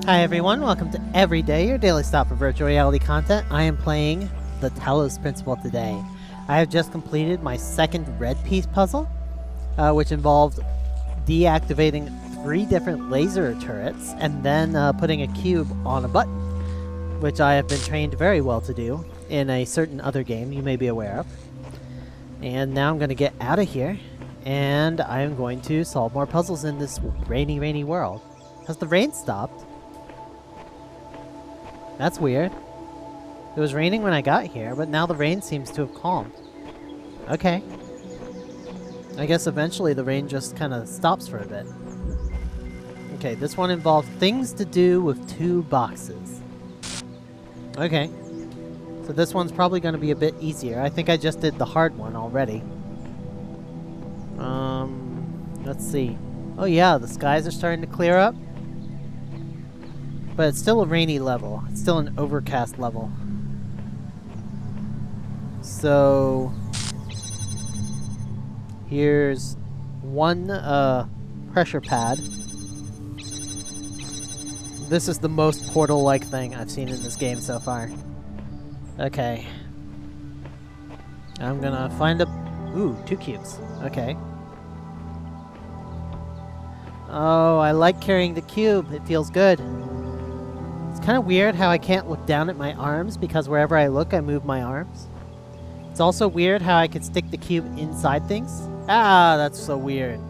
Hi everyone, welcome to Everyday, your daily stop for virtual reality content. I am playing the Talos Principle today. I have just completed my second red piece puzzle, which involved deactivating 3 different laser turrets and then putting a cube on a button, which I have been trained very well to do in a certain other game you may be aware of. And now I'm going to get out of here, and I am going to solve more puzzles in this rainy world. Has the rain stopped? That's weird. It was raining when I got here, but now the rain seems to have calmed. Okay. I guess eventually the rain just kind of stops for a bit. Okay, this one involved things to do with 2 boxes. Okay. So this one's probably going to be a bit easier. I think I just did the hard one already. Let's see. Oh yeah, the skies are starting to clear up. But it's still a rainy level. It's still an overcast level. So here's one pressure pad. This is the most Portal-like thing I've seen in this game so far. Okay. I'm gonna find a... Ooh, 2 cubes. Okay. Oh, I like carrying the cube. It feels good. Kind of weird how I can't look down at my arms because wherever I look, I move my arms. It's also weird how I can stick the cube inside things. Ah, that's so weird.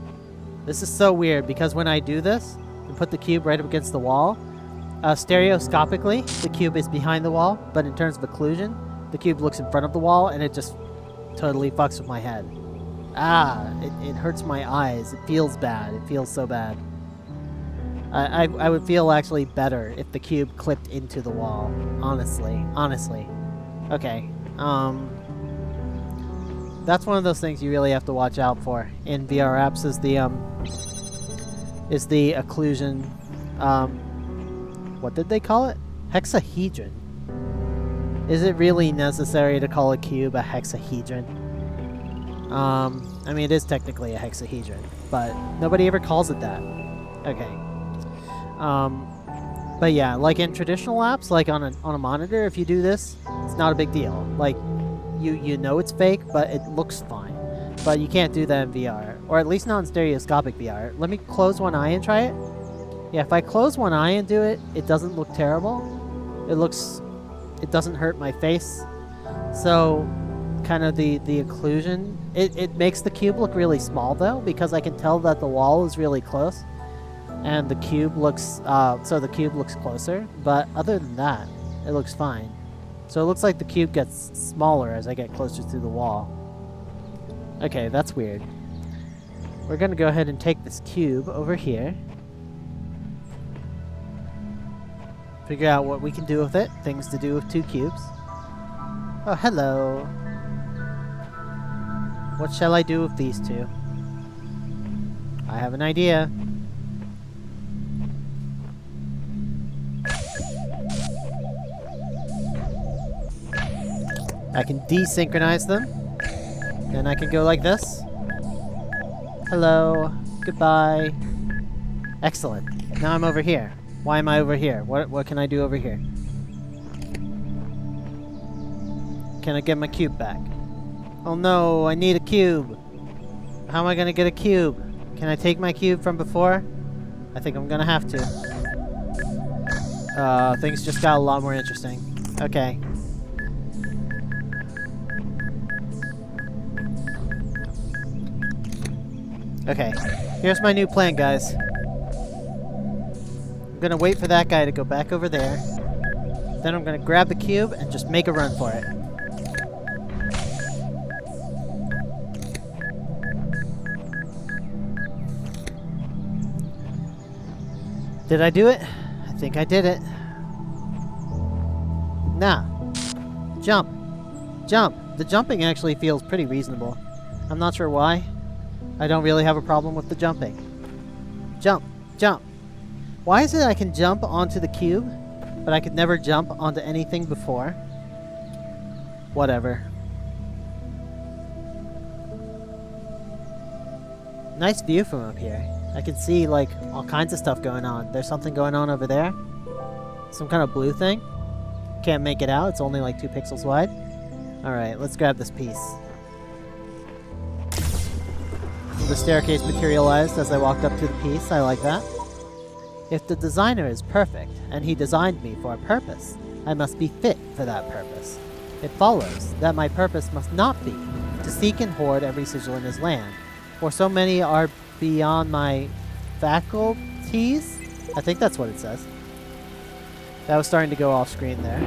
This is so weird because when I do this and put the cube right up against the wall, stereoscopically, the cube is behind the wall, but in terms of occlusion, the cube looks in front of the wall and it just totally fucks with my head. Ah, it hurts my eyes. It feels bad. It feels so bad. I would feel actually better if the cube clipped into the wall. Honestly. Okay. That's one of those things you really have to watch out for in VR apps is the occlusion. What did they call it? Hexahedron. Is it really necessary to call a cube a hexahedron? I mean, it is technically a hexahedron, but nobody ever calls it that. Okay. But yeah, like in traditional apps, like on a monitor, if you do this, it's not a big deal. Like, you know it's fake, but it looks fine. But you can't do that in VR, or at least not in stereoscopic VR. Let me close one eye and try it. Yeah, if I close one eye and do it, it doesn't look terrible. It doesn't hurt my face. So, kind of the occlusion, it makes the cube look really small though, because I can tell that the wall is really close. And the cube looks, so the cube looks closer, but other than that, it looks fine. So it looks like the cube gets smaller as I get closer to the wall. Okay, that's weird. We're gonna go ahead and take this cube over here. Figure out what we can do with it. Things to do with 2 cubes. Oh, hello. What shall I do with these 2? I have an idea. I can desynchronize them. Then I can go like this. Hello. Goodbye. Excellent. Now I'm over here. Why am I over here? What can I do over here? Can I get my cube back? Oh no, I need a cube. How am I gonna get a cube? Can I take my cube from before? I think I'm gonna have to. Things just got a lot more interesting. Okay. Okay, here's my new plan, guys. I'm gonna wait for that guy to go back over there. Then I'm gonna grab the cube and just make a run for it. Did I do it? I think I did it. Nah. Jump. Jump. The jumping actually feels pretty reasonable. I'm not sure why. I don't really have a problem with the jumping. Jump. Jump. Why is it I can jump onto the cube, but I could never jump onto anything before? Whatever. Nice view from up here. I can see, like, all kinds of stuff going on. There's something going on over there. Some kind of blue thing. Can't make it out. It's only like 2 pixels wide. Alright, let's grab this piece. The staircase materialized as I walked up to the piece. I like that. If the designer is perfect, and he designed me for a purpose, I must be fit for that purpose. It follows that my purpose must not be to seek and hoard every sigil in his land, for so many are beyond my faculties? I think that's what it says. That was starting to go off screen there.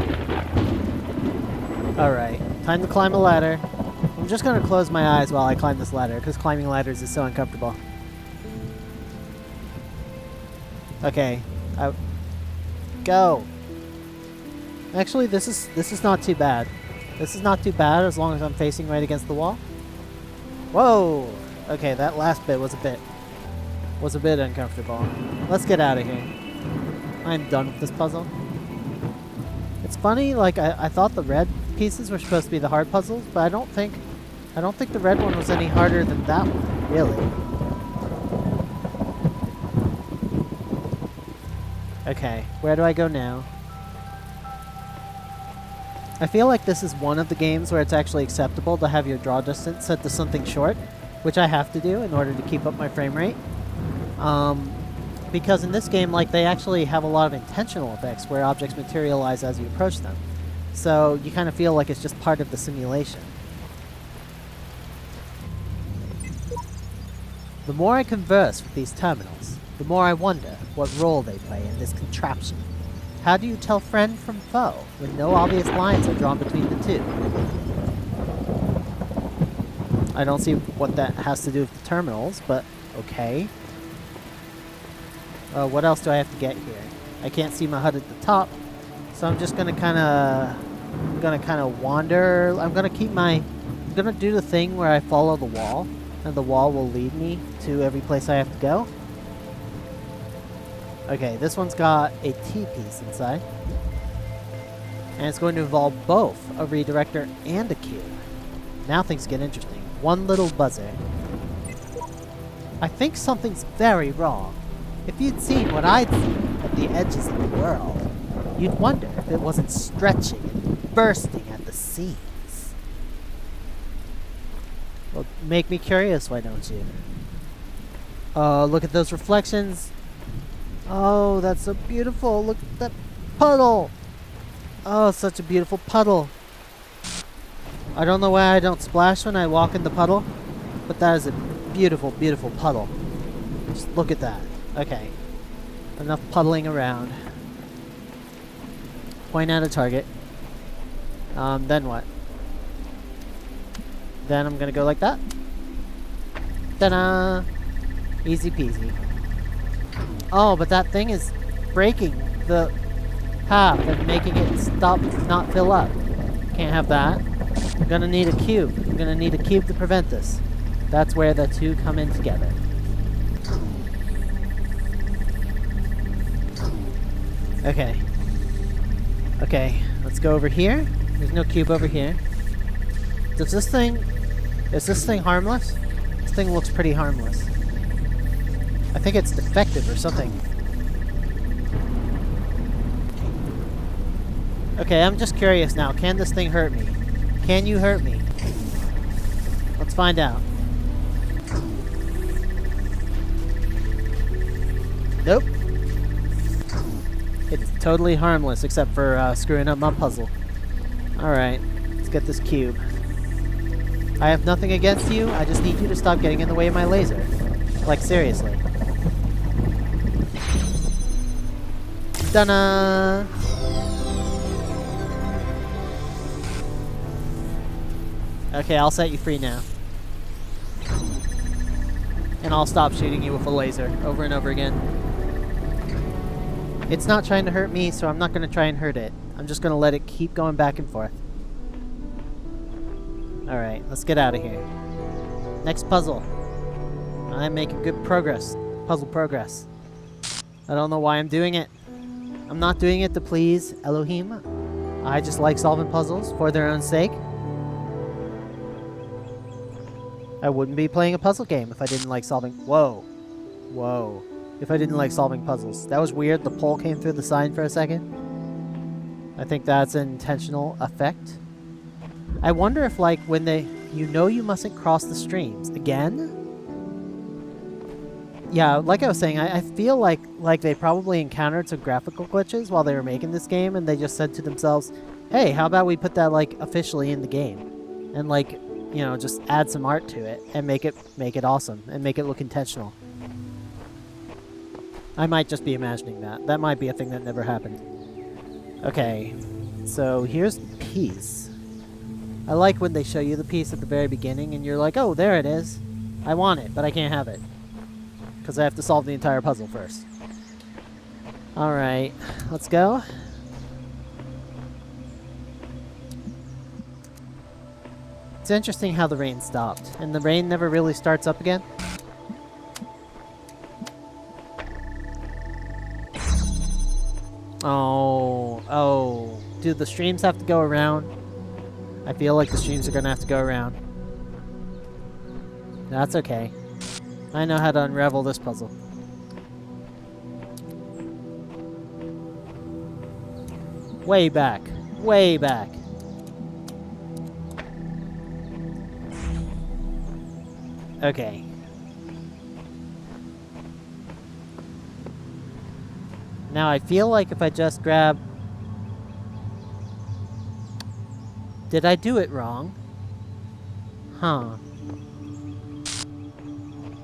Alright, time to climb a ladder. I'm just going to close my eyes while I climb this ladder, because climbing ladders is so uncomfortable. Okay, go. Actually, this is not too bad. This is not too bad as long as I'm facing right against the wall. Whoa! Okay, that last bit was a bit uncomfortable. Let's get out of here. I'm done with this puzzle. It's funny, like I thought the red pieces were supposed to be the hard puzzles, but I don't think the red one was any harder than that one, really. Okay, where do I go now? I feel like this is one of the games where it's actually acceptable to have your draw distance set to something short, which I have to do in order to keep up my frame rate. Because in this game, like, they actually have a lot of intentional effects where objects materialize as you approach them. So you kind of feel like it's just part of the simulation. The more I converse with these terminals, the more I wonder what role they play in this contraption. How do you tell friend from foe when no obvious lines are drawn between the two? I don't see what that has to do with the terminals, but okay. What else do I have to get here? I can't see my HUD at the top, so I'm just gonna kind of wander. I'm gonna do the thing where I follow the wall, and the wall will lead me to every place I have to go. Okay, this one's got a T-piece inside. And it's going to involve both a redirector and a cube. Now things get interesting. One little buzzer. I think something's very wrong. If you'd seen what I'd seen at the edges of the world, you'd wonder if it wasn't stretching and bursting at the seams. Well, make me curious, why don't you? Look at those reflections. Oh, that's so beautiful. Look at that puddle. Oh, such a beautiful puddle. I don't know why I don't splash when I walk in the puddle, but that is a beautiful, beautiful puddle. Just look at that. Okay. Enough puddling around. Point at a target. Then what? Then I'm gonna go like that. Ta-da! Easy peasy. Oh, but that thing is breaking the path and making it not fill up. Can't have that. I'm gonna need a cube. I'm gonna need a cube to prevent this. That's where the two come in together. Okay. Okay, let's go over here. There's no cube over here. Is this thing harmless? This thing looks pretty harmless. I think it's defective or something. Okay, I'm just curious now. Can this thing hurt me? Can you hurt me? Let's find out. Nope. It is totally harmless except for screwing up my puzzle. Alright, let's get this cube. I have nothing against you, I just need you to stop getting in the way of my laser. Like, seriously. Ta-da! Okay, I'll set you free now. And I'll stop shooting you with a laser over and over again. It's not trying to hurt me, so I'm not going to try and hurt it. I'm just going to let it keep going back and forth. Alright, let's get out of here. Next puzzle. I'm making good progress. Puzzle progress. I don't know why I'm doing it. I'm not doing it to please Elohim. I just like solving puzzles for their own sake. I wouldn't be playing a puzzle game if I didn't like solving... Whoa. Whoa. If I didn't like solving puzzles. That was weird. The pole came through the sign for a second. I think that's an intentional effect. I wonder if, like, when they... You know you mustn't cross the streams. Again? Yeah, like I was saying, I feel like they probably encountered some graphical glitches while they were making this game, and they just said to themselves, hey, how about we put that, like, officially in the game? And, like, you know, just add some art to it and make it awesome and make it look intentional. I might just be imagining that. That might be a thing that never happened. Okay, so here's the piece. I like when they show you the piece at the very beginning and you're like, oh, there it is. I want it, but I can't have it. Because I have to solve the entire puzzle first. Alright, let's go. It's interesting how the rain stopped. And the rain never really starts up again. Oh. Do the streams have to go around? I feel like the streams are gonna have to go around. That's okay. I know how to unravel this puzzle. Way back. Way back. Okay. Now I feel like if I just grab... Did I do it wrong? Huh.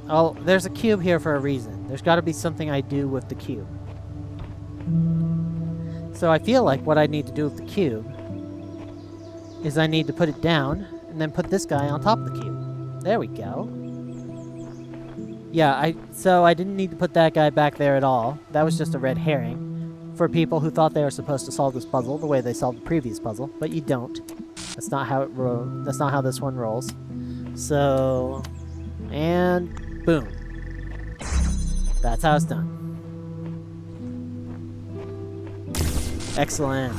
Oh, there's a cube here for a reason. There's got to be something I do with the cube. So I feel like what I need to do with the cube is I need to put it down and then put this guy on top of the cube. There we go. Yeah, so I didn't need to put that guy back there at all. That was just a red herring for people who thought they were supposed to solve this puzzle the way they solved the previous puzzle, but you don't. That's not how that's not how this one rolls. So, and boom. That's how it's done. Excellent.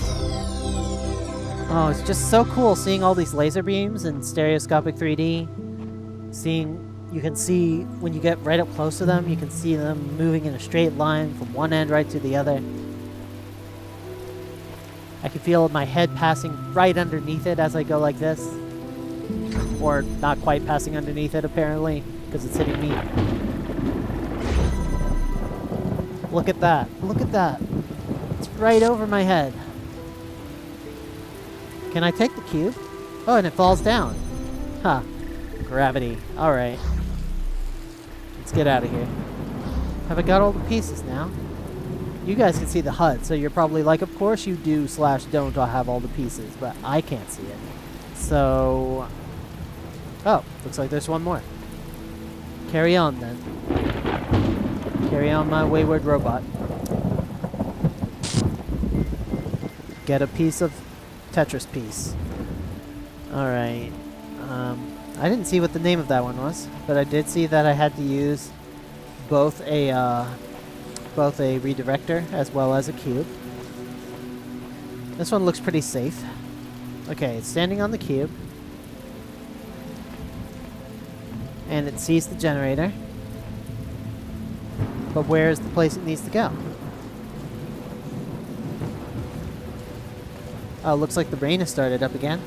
Oh, it's just so cool seeing all these laser beams in stereoscopic 3D. You can see, when you get right up close to them, you can see them moving in a straight line from one end right to the other. I can feel my head passing right underneath it as I go like this. Or not quite passing underneath it, apparently, because it's hitting me. Look at that. Look at that. It's right over my head. Can I take the cube? Oh, and it falls down. Huh. Gravity. Alright. Let's get out of here. Have I got all the pieces now? You guys can see the HUD, so you're probably like, of course you do / don't have all the pieces, but I can't see it. So... Oh, looks like there's one more. Carry on, then. Carry on, my wayward robot. Get a piece of Tetris piece. Alright. I didn't see what the name of that one was, but I did see that I had to use both a redirector as well as a cube. This one looks pretty safe. Okay, it's standing on the cube. And it sees the generator. But where's the place it needs to go? Oh, looks like the rain has started up again.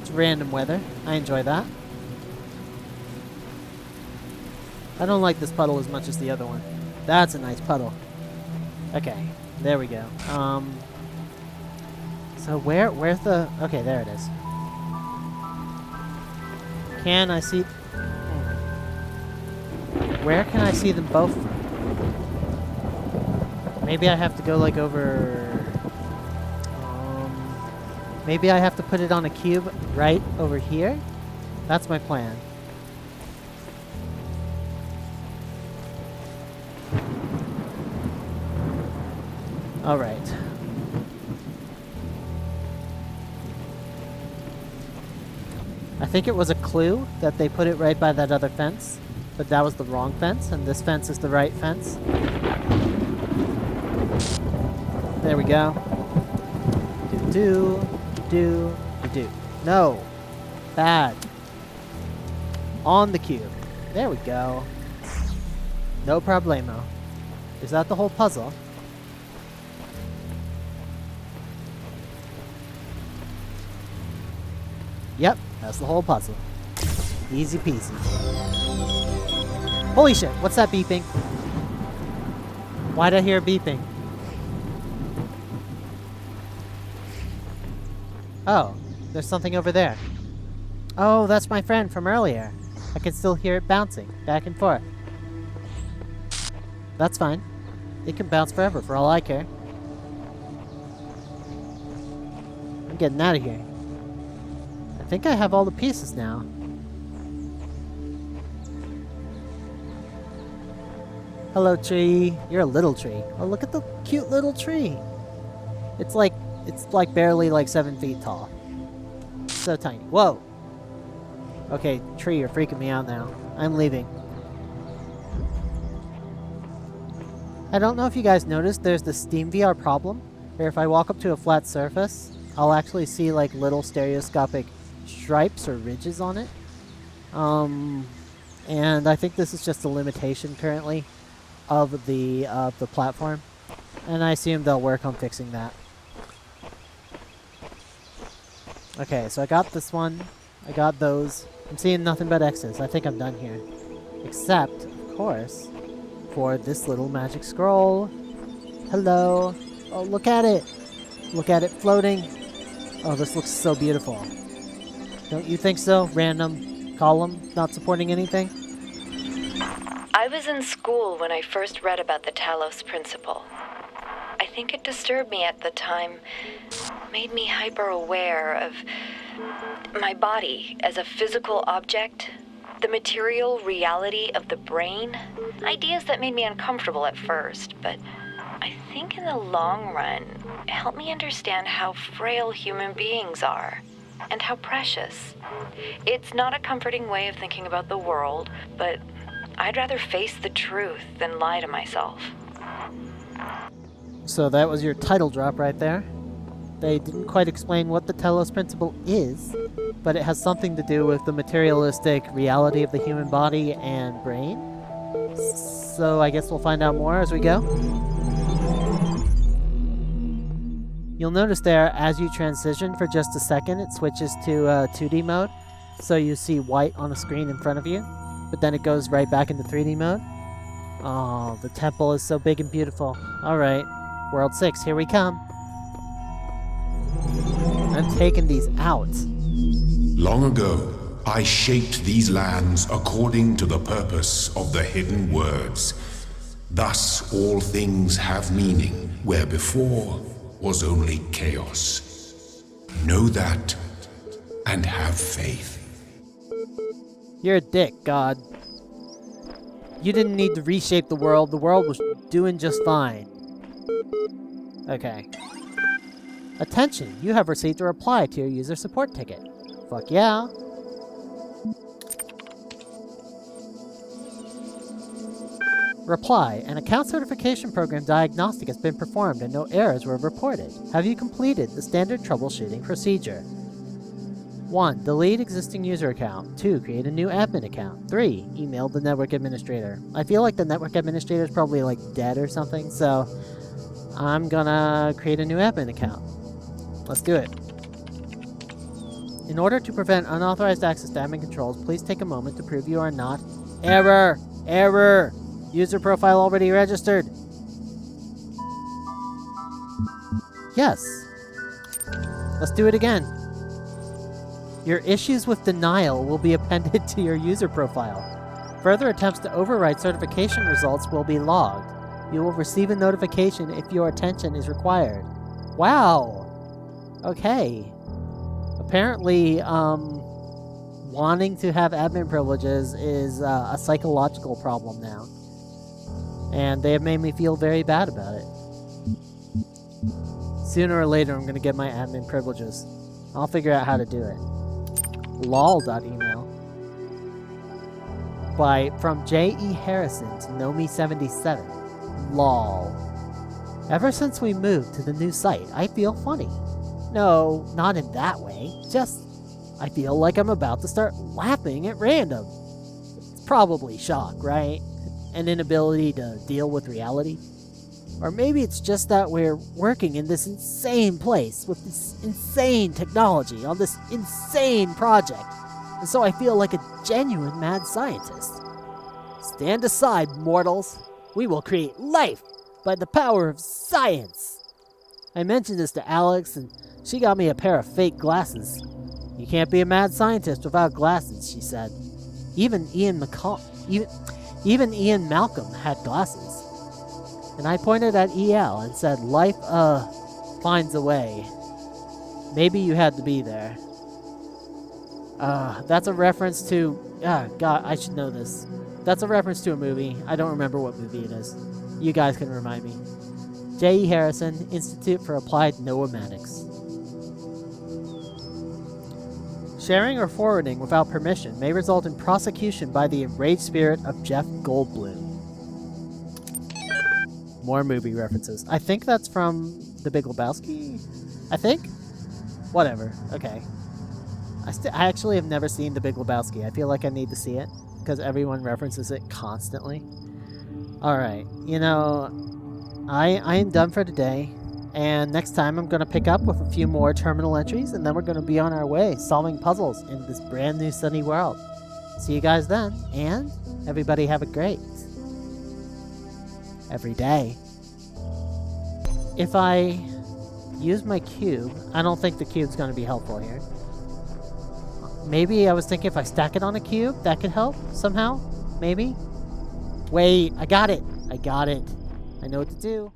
It's random weather. I enjoy that. I don't like this puddle as much as the other one. That's a nice puddle. Okay, there we go. So where's the... Okay, there it is. Can I see... Where can I see them both from? Maybe I have to go like over... Maybe I have to put it on a cube right over here? That's my plan. Alright. I think it was a clue that they put it right by that other fence, but that was the wrong fence, and this fence is the right fence. There we go. Do. No! Bad. On the cube. There we go. No problemo. Is that the whole puzzle? Yep, that's the whole puzzle. Easy peasy. Holy shit, what's that beeping? Why'd I hear beeping? Oh, there's something over there. Oh, that's my friend from earlier. I can still hear it bouncing, back and forth. That's fine. It can bounce forever for all I care. I'm getting out of here. I think I have all the pieces now. Hello, tree. You're a little tree. Oh, look at the cute little tree. It's like barely like 7 feet tall. So tiny. Whoa. Okay, tree, you're freaking me out now. I'm leaving. I don't know if you guys noticed, there's the SteamVR problem, where if I walk up to a flat surface, I'll actually see like little stereoscopic stripes or ridges on it. And I think this is just a limitation currently of the platform, and I assume they'll work on fixing that. Okay, so I got this one. I got those. I'm seeing nothing but X's. I think I'm done here. Except, of course, for this little magic scroll. Hello. Oh, look at it. Look at it floating. Oh, this looks so beautiful. Don't you think so? Random column not supporting anything? I was in school when I first read about the Talos principle. I think it disturbed me at the time, made me hyper-aware of my body as a physical object, the material reality of the brain, ideas that made me uncomfortable at first, but I think in the long run, it helped me understand how frail human beings are and how precious. It's not a comforting way of thinking about the world, but I'd rather face the truth than lie to myself. So that was your title drop right there. They didn't quite explain what the Talos principle is, but it has something to do with the materialistic reality of the human body and brain. So I guess we'll find out more as we go. You'll notice there, as you transition for just a second, it switches to 2D mode. So you see white on a screen in front of you, but then it goes right back into 3D mode. Oh, the temple is so big and beautiful. Alright, World 6, here we come. I'm taking these out. Long ago, I shaped these lands according to the purpose of the hidden words. Thus all things have meaning, where before was only chaos. Know that, and have faith. You're a dick, God. You didn't need to reshape the world was doing just fine. Okay. Attention, you have received a reply to your user support ticket. Fuck yeah. Reply, an account certification program diagnostic has been performed and no errors were reported. Have you completed the standard troubleshooting procedure? 1. Delete existing user account. 2. Create a new admin account. 3. Email the network administrator. I feel like the network administrator is probably like dead or something, so I'm gonna create a new admin account. Let's do it. In order to prevent unauthorized access to admin controls, please take a moment to prove you are not... Error! Error! User profile already registered. Yes. Let's do it again. Your issues with denial will be appended to your user profile. Further attempts to overwrite certification results will be logged. You will receive a notification if your attention is required. Wow. Okay. Apparently, wanting to have admin privileges is a psychological problem now. And they have made me feel very bad about it. Sooner or later, I'm going to get my admin privileges. I'll figure out how to do it. lol.email from J.E. Harrison to Nomi77. Lol. Ever since we moved to the new site, I feel funny. No, not in that way. Just, I feel like I'm about to start laughing at random. It's probably shock, right? An inability to deal with reality? Or maybe it's just that we're working in this insane place with this insane technology on this insane project, and so I feel like a genuine mad scientist. Stand aside, mortals. We will create life by the power of science. I mentioned this to Alex, and she got me a pair of fake glasses. You can't be a mad scientist without glasses, she said. Even Ian Malcolm had glasses. And I pointed at EL and said, life, finds a way. Maybe you had to be there. That's a reference to... God, I should know this. That's a reference to a movie. I don't remember what movie it is. You guys can remind me. J.E. Harrison, Institute for Applied Noematics. Sharing or forwarding without permission may result in prosecution by the enraged spirit of Jeff Goldblum. More movie references. I think that's from The Big Lebowski? I think? Whatever. Okay. I actually have never seen The Big Lebowski. I feel like I need to see it, because everyone references it constantly. Alright. You know, I am done for today. And next time I'm going to pick up with a few more terminal entries, and then we're going to be on our way solving puzzles in this brand new sunny world. See you guys then, and everybody have a great every day. If I use my cube, I don't think the cube's going to be helpful here. Maybe I was thinking if I stack it on a cube, that could help somehow? Maybe? Wait, I got it! I got it. I know what to do.